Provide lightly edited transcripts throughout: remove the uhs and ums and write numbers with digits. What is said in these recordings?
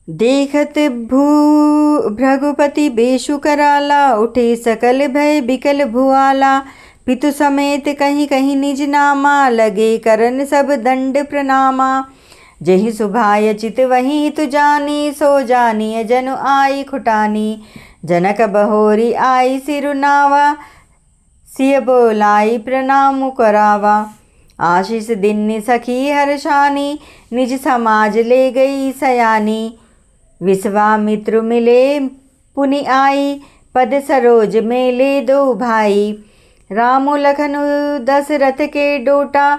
देखत भृगुपति बेशु कराला, उठे सकल भय बिकल भुआला। पितु समेत कहीं कहीं निज नामा, लगे करन सब दंड प्रणामा। जहि सुभाय चित वहीं तु जानी, सो जानिय जनु आई खुटानी। जनक बहोरी आई सिरु नावा, सिय बोलाई प्रणाम करावा। आशीष दिन्नि सखी हर्षानी, निज समाज ले गई सयानी। विश्वामित्र मिले पुनि आई, पद सरोज मेले दो भाई। रामु लखनु दशरथ के डोटा,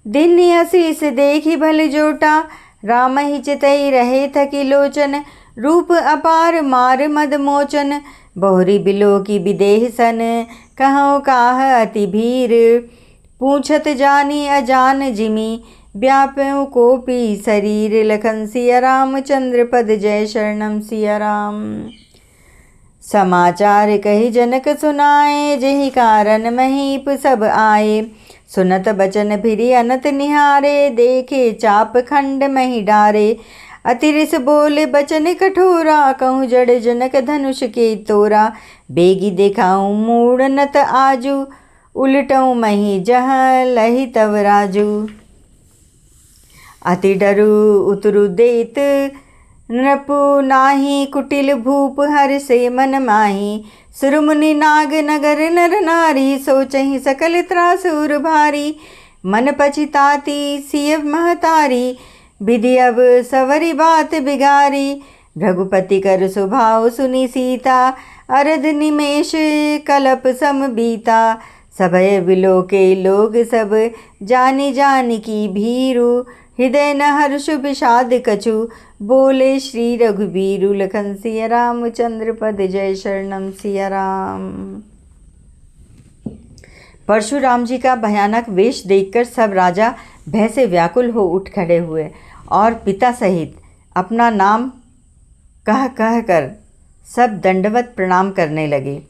दिन्नि आशीष देखी भल जोटा। राम ही चितई रहे थकी लोचन, रूप अपार मार मद मोचन। बहुरी बिलो की विदेह सन, कहो काह अति भीर। पूछत जानी अजान जिमी, व्याप्यु कोपी शरीर। लखन सिया रामचंद्र पद जय शरणम सिया राम। समाचार कही जनक सुनाए, जेहि कारण महीप सब आए। सुनत बचन फिरी अनत निहारे, देखे चाप खंड मही डारे। अतिरिस बोले बचन कठोरा, कहूँ जड़ जनक धनुष के तोरा। बेगी देखाऊँ मूड़ नत आजू, उलटऊँ मही जहाँ लही तव राजू। अति डरु उतरु देत नृपु नाही, कुटिल भूप हर से मन माही। सुरमुनि नाग नगर नर नारी, सोचहि सकल त्रासुर भारी। मन पछिताती सिय महतारी, विधि अब सवरी बात बिगारी। भृगुपति कर सुभाव सुनी सीता, अरध निमेष कलप सम बीता। सभय बिलो के लोग सब, जानी जानी की भीरु। हृदय न हर्ष विषाद कछु, बोले श्री रघुबीरु। लखन सिया रामचंद्र पद जय शरणम सिया राम। परशुराम जी का भयानक वेश देखकर सब राजा भय से व्याकुल हो उठ खड़े हुए और पिता सहित अपना नाम कह कह कर सब दंडवत प्रणाम करने लगे।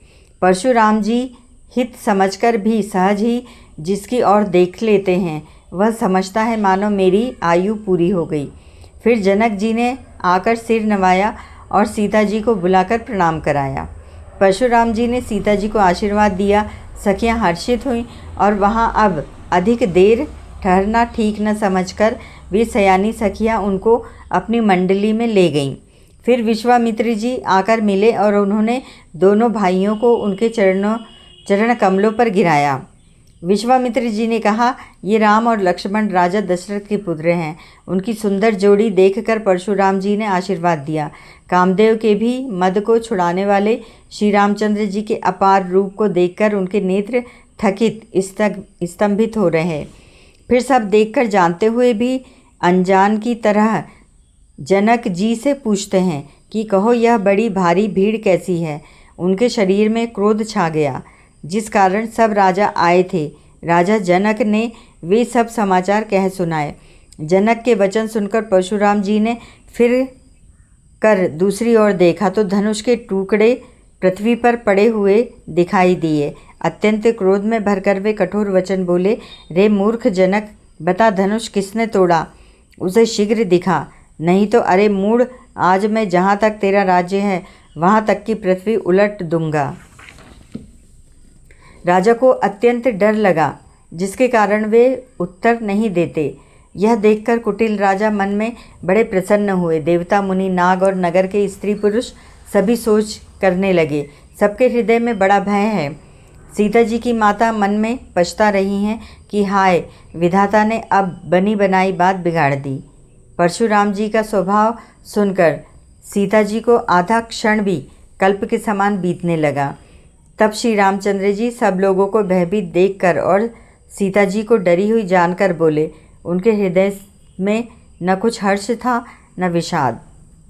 परशुराम जी हित समझकर भी सहज ही जिसकी ओर देख लेते हैं, वह समझता है मानो मेरी आयु पूरी हो गई। फिर जनक जी ने आकर सिर नवाया और सीता जी को बुलाकर प्रणाम कराया। परशुराम जी ने सीता जी को आशीर्वाद दिया। सखियां हर्षित हुईं और वहां अब अधिक देर ठहरना ठीक न समझकर वे सयानी सखियां उनको अपनी मंडली में ले गईं। फिर विश्वामित्र जी आकर मिले और उन्होंने दोनों भाइयों को उनके चरण कमलों पर गिराया। विश्वामित्र जी ने कहा, ये राम और लक्ष्मण राजा दशरथ के पुत्र हैं। उनकी सुंदर जोड़ी देखकर परशुराम जी ने आशीर्वाद दिया। कामदेव के भी मद को छुड़ाने वाले श्री रामचंद्र जी के अपार रूप को देखकर उनके नेत्र थकित स्तंभित हो रहे। फिर सब देखकर जानते हुए भी अनजान की तरह जनक जी से पूछते हैं कि कहो यह बड़ी भारी भीड़ कैसी है। उनके शरीर में क्रोध छा गया, जिस कारण सब राजा आए थे। राजा जनक ने वे सब समाचार कह सुनाए। जनक के वचन सुनकर परशुराम जी ने फिर कर दूसरी ओर देखा तो धनुष के टुकड़े पृथ्वी पर पड़े हुए दिखाई दिए। अत्यंत क्रोध में भरकर वे कठोर वचन बोले, रे मूर्ख जनक, बता धनुष किसने तोड़ा, उसे शीघ्र दिखा, नहीं तो अरे मूढ़, आज मैं जहाँ तक तेरा राज्य है वहाँ तक की पृथ्वी उलट दूंगा। राजा को अत्यंत डर लगा, जिसके कारण वे उत्तर नहीं देते। यह देखकर कुटिल राजा मन में बड़े प्रसन्न हुए। देवता, मुनि, नाग और नगर के स्त्री पुरुष सभी सोच करने लगे। सबके हृदय में बड़ा भय है। सीता जी की माता मन में पछता रही हैं कि हाय, विधाता ने अब बनी बनाई बात बिगाड़ दी। परशुराम जी का स्वभाव सुनकर सीता जी को आधा क्षण भी कल्प के समान बीतने लगा। तब श्री रामचंद्र जी सब लोगों को भयभीत देखकर और सीता जी को डरी हुई जानकर बोले। उनके हृदय में न कुछ हर्ष था न विषाद।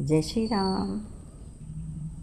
जय श्री राम।